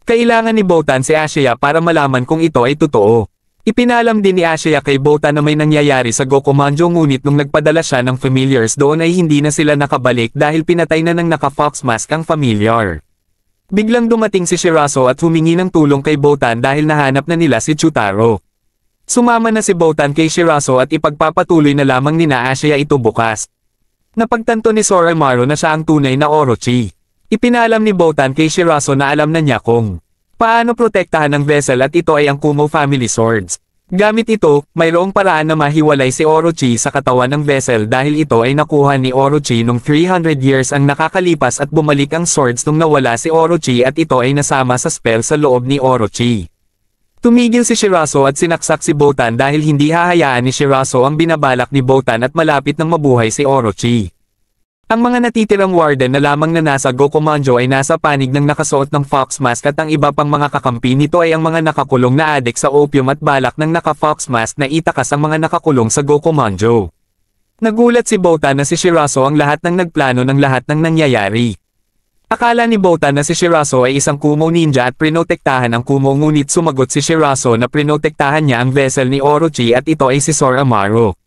Kailangan ni Botan si Ashia para malaman kung ito ay totoo. Ipinalam din ni Ashia kay Botan na may nangyayari sa Gokumanjo ngunit nung nagpadala siya ng familiars doon ay hindi na sila nakabalik dahil pinatay na ng naka-fox mask ang familiar. Biglang dumating si Shirazo at humingi ng tulong kay Botan dahil nahanap na nila si Chutaro. Sumama na si Botan kay Shirazo at ipagpapatuloy na lamang nina Ashia ito bukas. Napagtanto ni Soromaru na siya ang tunay na Orochi. Ipinalam ni Botan kay Shirazo na alam na niya kung paano protektahan ng vessel at ito ay ang Kumo family swords. Gamit ito, mayroong paraan na mahiwalay si Orochi sa katawan ng vessel dahil ito ay nakuha ni Orochi nung 300 years ang nakakalipas at bumalik ang swords nung nawala si Orochi at ito ay nasama sa spell sa loob ni Orochi. Tumigil si Shirazo at sinaksak si Botan dahil hindi hahayaan ni Shirazo ang binabalak ni Botan at malapit nang mabuhay si Orochi. Ang mga natitirang warden na lamang na nasa Gokumanjo ay nasa panig ng nakasuot ng fox mask at ang iba pang mga kakampi nito ay ang mga nakakulong na adik sa opium at balak ng naka-fox mask na itakas ang mga nakakulong sa Gokumanjo. Nagulat si Botan na si Shirazo ang lahat ng nagplano ng lahat ng nangyayari. Akala ni Botan na si Shirazo ay isang Kumo ninja at prinotektahan ang Kumo ngunit sumagot si Shirazo na prinotektahan niya ang vessel ni Orochi at ito ay si Soromaru.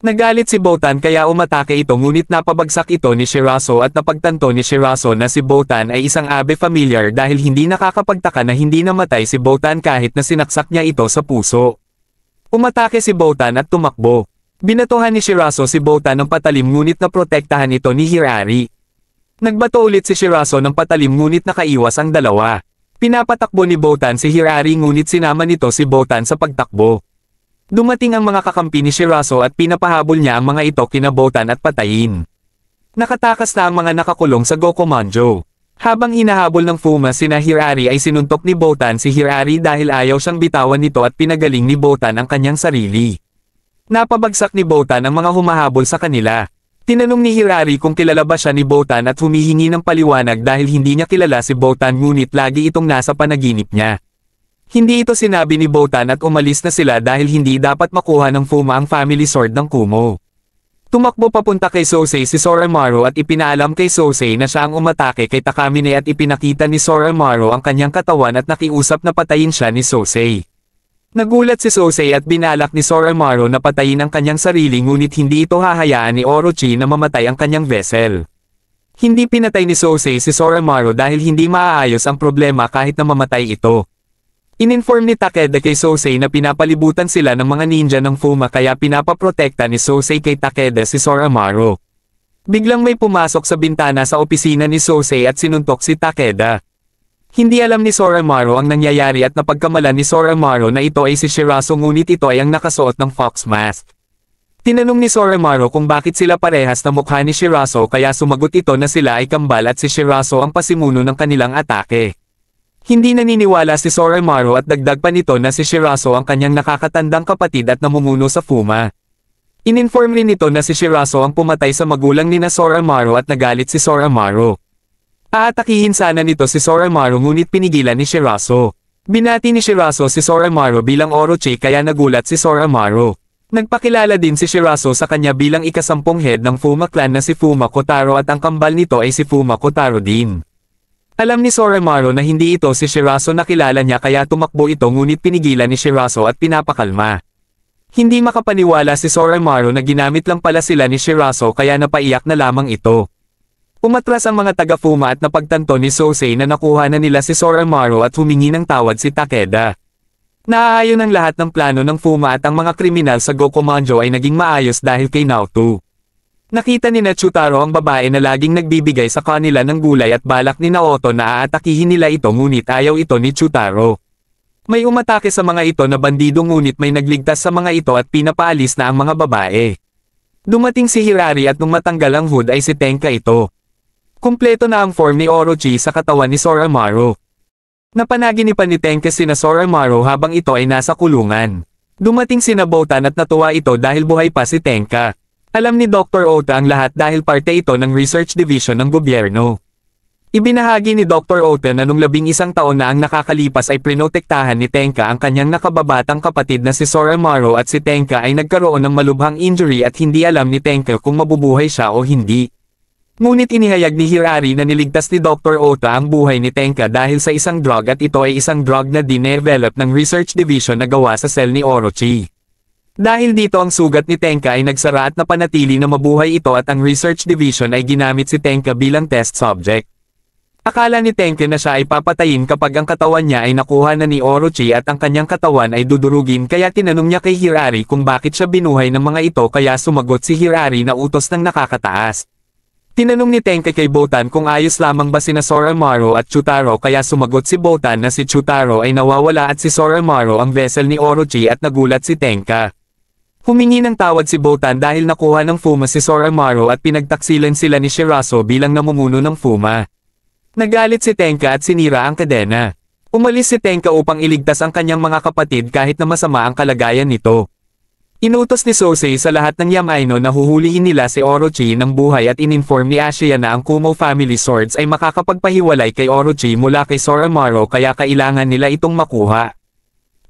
Nagalit si Botan kaya umatake ito ngunit napabagsak ito ni Shirazo at napagtanto ni Shirazo na si Botan ay isang abe familiar dahil hindi nakakapagtaka na hindi namatay si Botan kahit na sinaksak niya ito sa puso. Umatake si Botan at tumakbo. Binatuhan ni Shirazo si Botan ng patalim ngunit naprotektahan ito ni Hirari. Nagbato ulit si Shirazo ng patalim ngunit nakaiwas ang dalawa. Pinapatakbo ni Botan si Hirari ngunit sinama nito si Botan sa pagtakbo. Dumating ang mga kakampi ni Shirazo at pinapahabol niya ang mga ito kina Botan at patayin. Nakatakas na ang mga nakakulong sa Gokumanjo. Habang hinahabol ng Fuma sina Hirari ay sinuntok ni Botan si Hirari dahil ayaw siyang bitawan nito at pinagaling ni Botan ang kanyang sarili. Napabagsak ni Botan ang mga humahabol sa kanila. Tinanong ni Hirari kung kilala ba siya ni Botan at humihingi ng paliwanag dahil hindi niya kilala si Botan ngunit lagi itong nasa panaginip niya. Hindi ito sinabi ni Botan at umalis na sila dahil hindi dapat makuha ng Fuma ang family sword ng Kumo. Tumakbo papunta kay Sosei si Soromaru at ipinaalam kay Sosei na siya ang umatake kay Takamine at ipinakita ni Soromaru ang kanyang katawan at nakiusap na patayin siya ni Sosei. Nagulat si Sosei at binalak ni Soromaru na patayin ang kanyang sarili ngunit hindi ito hahayaan ni Orochi na mamatay ang kanyang vessel. Hindi pinatay ni Sosei si Soromaru dahil hindi maaayos ang problema kahit na mamatay ito. Ininform ni Takeda kay Sosei na pinapalibutan sila ng mga ninja ng Fuma kaya pinapaprotekta ni Sosei kay Takeda si Soromaru. Biglang may pumasok sa bintana sa opisina ni Sosei at sinuntok si Takeda. Hindi alam ni Soromaru ang nangyayari at napagkamalan ni Soromaru na ito ay si Shirazo ngunit ito ay ang nakasuot ng fox mask. Tinanong ni Soromaru kung bakit sila parehas na mukha ni Shirazo kaya sumagot ito na sila ay kambal at si Shirazo ang pasimuno ng kanilang atake. Hindi naniniwala si Soromaru at dagdag pa nito na si Shirazo ang kanyang nakakatandang kapatid at namumuno sa Fuma. Ininform rin nito na si Shirazo ang pumatay sa magulang ni Soromaru at nagalit si Soromaru. Aatakihin sana nito si Soromaru ngunit pinigilan ni Shirazo. Binati ni Shirazo si Soromaru bilang Orochi kaya nagulat si Soromaru. Nagpakilala din si Shirazo sa kanya bilang ikasampung head ng Fuma clan na si Fuma Kotaro at ang kambal nito ay si Fuma Kotaro din. Alam ni Soromaru na hindi ito si Shirazo na kilala niya kaya tumakbo ito ngunit pinigilan ni Shirazo at pinapakalma. Hindi makapaniwala si Soromaru na ginamit lang pala sila ni Shirazo kaya napaiyak na lamang ito. Umatras ang mga taga-Fuma at napagtanto ni Sosei na nakuha na nila si Soromaru at humingi ng tawad si Takeda. Naaayon ang lahat ng plano ng Fuma at ang mga kriminal sa Gokumanjo ay naging maayos dahil kay Naoto. Nakita ni Chutaro ang babae na laging nagbibigay sa kanila ng gulay at balak ni Naoto na aatakihin nila ito ngunit ayaw ito ni Chutaro. May umatake sa mga ito na bandido ngunit may nagligtas sa mga ito at pinapaalis na ang mga babae. Dumating si Hirari at nung matanggal ang hood ay si Tenka ito. Kumpleto na ang form ni Orochi sa katawan ni Soromaru. Napanaginipan ni Tenka sina Soromaru habang ito ay nasa kulungan. Dumating sina Botan at natuwa ito dahil buhay pa si Tenka. Alam ni Dr. Ota ang lahat dahil parte ito ng research division ng gobyerno. Ibinahagi ni Dr. Ota na nung 11 taon na ang nakakalipas ay prinotektahan ni Tenka ang kanyang nakababatang kapatid na si Soromaru at si Tenka ay nagkaroon ng malubhang injury at hindi alam ni Tenka kung mabubuhay siya o hindi. Ngunit inihayag ni Hirari na niligtas ni Dr. Ota ang buhay ni Tenka dahil sa isang drug at ito ay isang drug na dinevelop ng research division na gawa sa cell ni Orochi. Dahil dito ang sugat ni Tenka ay nagsara at napanatili na mabuhay ito at ang research division ay ginamit si Tenka bilang test subject. Akala ni Tenka na siya ay papatayin kapag ang katawan niya ay nakuha na ni Orochi at ang kanyang katawan ay dudurugin kaya tinanong niya kay Hirari kung bakit siya binuhay ng mga ito kaya sumagot si Hirari na utos ng nakakataas. Tinanong ni Tenka kay Botan kung ayos lamang ba sina Soromaru at Chutaro kaya sumagot si Botan na si Chutaro ay nawawala at si Soromaru ang vessel ni Orochi at nagulat si Tenka. Humingi ng tawad si Botan dahil nakuha ng Fuma si Soromaru at pinagtaksilan sila ni Shirazo bilang namumuno ng Fuma. Nagalit si Tenka at sinira ang kadena. Umalis si Tenka upang iligtas ang kanyang mga kapatid kahit na masama ang kalagayan nito. Inutos ni Sosei sa lahat ng Yamaino na huhulihin nila si Orochi ng buhay at ininform ni Ashiya na ang Kumo family swords ay makakapagpahiwalay kay Orochi mula kay Soromaru kaya kailangan nila itong makuha.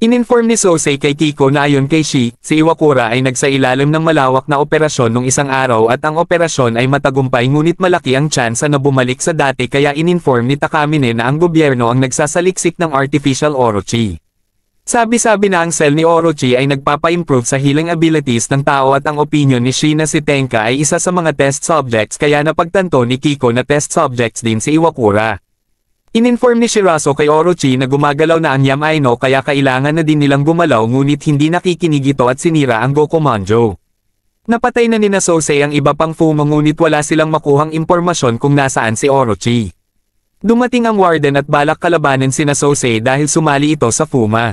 Ininform ni Sosei kay Kiko na ayon kay Shi, si Iwakura ay nagsailalim ng malawak na operasyon nung isang araw at ang operasyon ay matagumpay ngunit malaki ang tsansa na bumalik sa dati kaya ininform ni Takamine na ang gobyerno ang nagsasaliksik ng artificial Orochi. Sabi-sabi na ang cell ni Orochi ay nagpapa-improve sa healing abilities ng tao at ang opinion ni Shi na si Tenka ay isa sa mga test subjects kaya napagtanto ni Kiko na test subjects din si Iwakura. Ininform ni Shirazo kay Orochi na gumagalaw na ang Yamaino kaya kailangan na din nilang gumalaw ngunit hindi nakikinig ito at sinira ang Gokomanjo. Napatay na ni Sosei ang iba pang Fuma ngunit wala silang makuhang impormasyon kung nasaan si Orochi. Dumating ang Warden at balak kalabanin sina Sosei dahil sumali ito sa Fuma.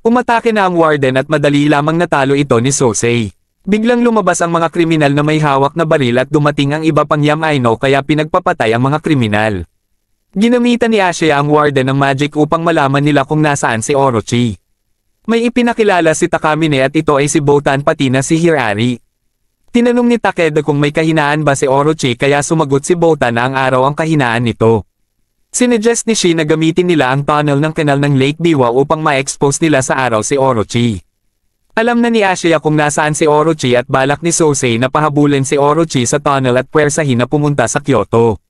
Umatake na ang Warden at madali lamang natalo ito ni Sosei. Biglang lumabas ang mga kriminal na may hawak na baril at dumating ang iba pang Yamaino kaya pinagpapatay ang mga kriminal. Ginamitan ni Ashiya ang Warden ng magic upang malaman nila kung nasaan si Orochi. May ipinakilala si Takamine at ito ay si Botan pati na si Hirari. Tinanong ni Takeda kung may kahinaan ba si Orochi kaya sumagot si Botan na ang araw ang kahinaan nito. Sinuggest ni Shi na gamitin nila ang tunnel ng kanal ng Lake Biwa upang ma-expose nila sa araw si Orochi. Alam na ni Ashiya kung nasaan si Orochi at balak ni Sosei na pahabulin si Orochi sa tunnel at puwersahin na pumunta sa Kyoto.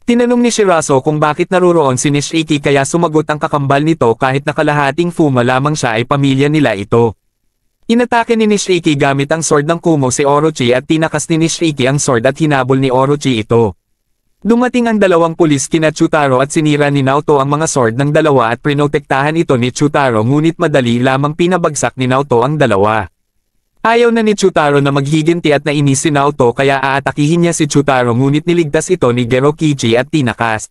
Tinanong ni Shirazo kung bakit naruroon si Nishiki kaya sumagot ang kakambal nito kahit nakalahating Fuma lamang siya ay pamilya nila ito. Inatake ni Nishiki gamit ang sword ng Kumo si Orochi at tinakas ni Nishiki ang sword at hinabol ni Orochi ito. Dumating ang dalawang pulis kina Chutaro at sinira ni Naoto ang mga sword ng dalawa at prinotektahan ito ni Chutaro ngunit madali lamang pinabagsak ni Naoto ang dalawa. Ayaw na ni Chutaro na maghiginti at nainis si Naoto kaya aatakihin niya si Chutaro ngunit niligtas ito ni Gerokichi at tinakas.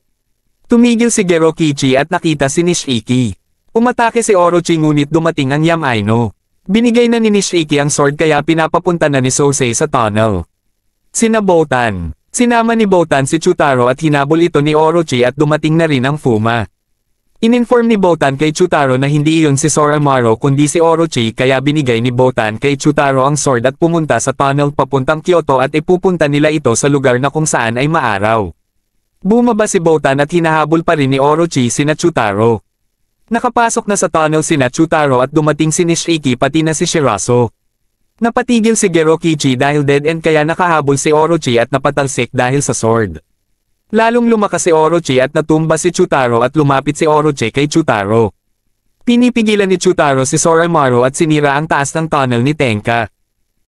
Tumigil si Gerokichi at nakita si Nishiki. Umatake si Orochi ngunit dumating ang Yamaino. Binigay na ni Nishiki ang sword kaya pinapapunta na ni Sosei sa tunnel. Sina Botan. Sinama ni Botan si Chutaro at hinabol ito ni Orochi at dumating na rin ang Fuma. Ininform ni Botan kay Chutaro na hindi iyon si Soromaru kundi si Orochi kaya binigay ni Botan kay Chutaro ang sword at pumunta sa tunnel papuntang Kyoto at ipupunta nila ito sa lugar na kung saan ay maaraw. Bumaba si Botan at hinahabol pa rin ni Orochi sina Chutaro. Nakapasok na sa tunnel sina Chutaro at dumating si Nishiki pati na si Shirazo. Napatigil si Gerokichi dahil dead end kaya nakahabol si Orochi at napatalsik dahil sa sword. Lalong lumakas si Orochi at natumba si Chutaro at lumapit si Orochi kay Chutaro. Pinipigilan ni Chutaro si Soromaru at sinira ang taas ng tunnel ni Tenka.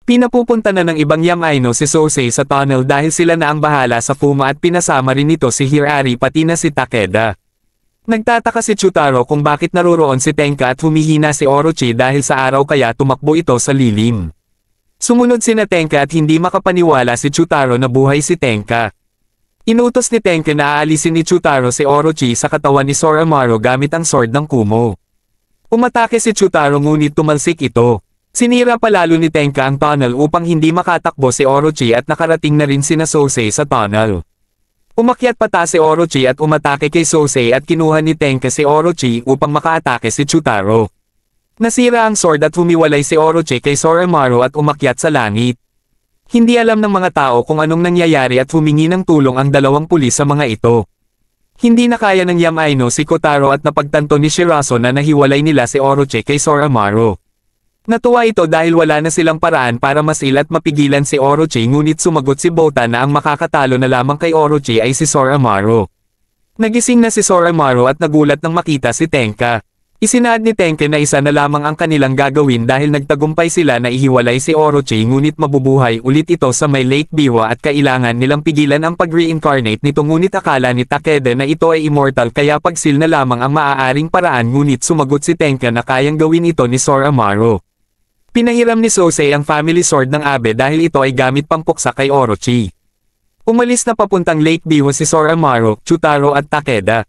Pinapupunta na ng ibang Yamaino si Sosei sa tunnel dahil sila na ang bahala sa Fuma at pinasama rin nito si Hirari pati na si Takeda. Nagtataka si Chutaro kung bakit naruroon si Tenka at humihina si Orochi dahil sa araw kaya tumakbo ito sa lilim. Sumunod sina Tenka at hindi makapaniwala si Chutaro na buhay si Tenka. Inutos ni Tenka na aalisin ni Chutaro si Orochi sa katawan ni Soromaru gamit ang sword ng Kumo. Umatake si Chutaro ngunit tumalsik ito. Sinira palalo ni Tenka ang tunnel upang hindi makatakbo si Orochi at nakarating na rin sina Sosei sa tunnel. Umakyat pataas si Orochi at umatake kay Sosei at kinuha ni Tenka si Orochi upang makaatake si Chutaro. Nasira ang sword at humiwalay si Orochi kay Soromaru at umakyat sa langit. Hindi alam ng mga tao kung anong nangyayari at humingi ng tulong ang dalawang pulis sa mga ito. Hindi na kaya ng Yamaino si Kotaro at napagtanto ni Shirazo na nahiwalay nila si Orochi kay Soromaru. Natuwa ito dahil wala na silang paraan para masil at mapigilan si Orochi, ngunit sumagot si Botan na ang makakatalo na lamang kay Orochi ay si Soromaru. Nagising na si Soromaru at nagulat nang makita si Tenka. Isinaad ni Tenke na isa na lamang ang kanilang gagawin dahil nagtagumpay sila na ihiwalay si Orochi, ngunit mabubuhay ulit ito sa may Lake Biwa at kailangan nilang pigilan ang pag-reincarnate nito, ngunit akala ni Takeda na ito ay immortal kaya pagsil na lamang ang maaaring paraan, ngunit sumagot si Tenka na kayang gawin ito ni Soromaru. Pinahiram ni Sosei ang family sword ng Abe dahil ito ay gamit pampuksa kay Orochi. Umalis na papuntang Lake Biwa si Soromaru, Chutaro at Takeda.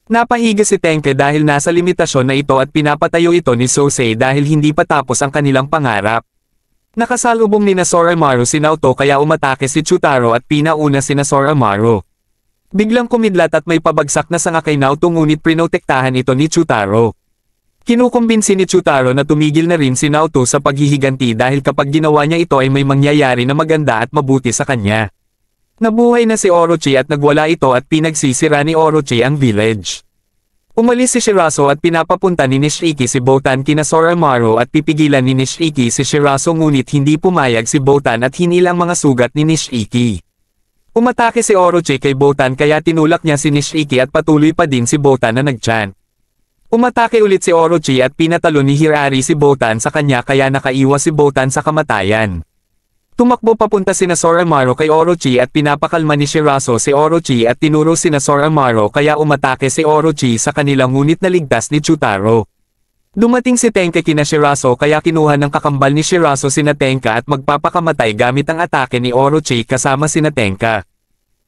Napahiga si Tenke dahil nasa limitasyon na ito at pinapatayo ito ni Sosei dahil hindi pa tapos ang kanilang pangarap. Nakasalubong ni Soromaru si Naoto kaya umatake si Chutaro at pinauna si Soromaru. Biglang kumidlat at may pabagsak na sanga kay Naoto, ngunit prinotektahan ito ni Chutaro. Kinukumbinsi ni Chutaro na tumigil na rin si Naoto sa paghihiganti dahil kapag ginawa niya ito ay may mangyayari na maganda at mabuti sa kanya. Nabuhay na si Orochi at nagwala ito at pinagsisira ni Orochi ang village. Umalis si Shirazo at pinapapunta ni Nishiki si Botan kina Soromaru at pipigilan ni Nishiki si Shirazo, ngunit hindi pumayag si Botan at hinilang mga sugat ni Nishiki. Umatake si Orochi kay Botan kaya tinulak niya si Nishiki at patuloy pa din si Botan na nag-chant. Umatake ulit si Orochi at pinatalo ni Hirari si Botan sa kanya kaya nakaiwas si Botan sa kamatayan. Tumakbo papunta sina Soromaru kay Orochi at pinapakalma ni Shirazo si Orochi at tinuro sina Soromaru kaya umatake si Orochi sa kanila, ngunit naligtas ni Chutaro. Dumating si Tenka kina Shirazo kaya kinuha ng kakambal ni Shirazo sina Tenka at magpapakamatay gamit ang atake ni Orochi kasama sina Tenka.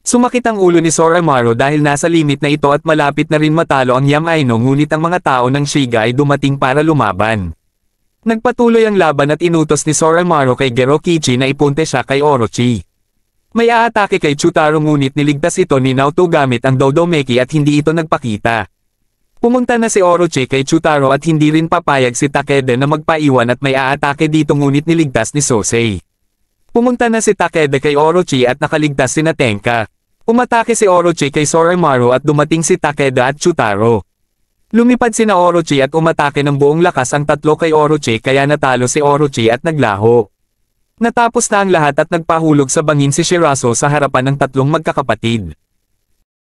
Sumakit ang ulo ni Soromaru dahil nasa limit na ito at malapit na rin matalo ang Yamaino, ngunit ang mga tao ng Shiga ay dumating para lumaban. Nagpatuloy ang laban at inutos ni Soromaru kay Gerokichi na ipunte siya kay Orochi. May aatake kay Chutaro, ngunit niligtas ito ni Naoto gamit ang Dodomeki at hindi ito nagpakita. Pumunta na si Orochi kay Chutaro at hindi rin papayag si Takeda na magpaiwan at may aatake dito, ngunit niligtas ni Sosei. Pumunta na si Takeda kay Orochi at nakaligtas si Tenka. Umatake si Orochi kay Soromaru at dumating si Takeda at Chutaro. Lumipad sina Orochi at umatake ng buong lakas ang tatlo kay Orochi kaya natalo si Orochi at naglaho. Natapos na ang lahat at nagpahulog sa bangin si Shirazo sa harapan ng tatlong magkakapatid.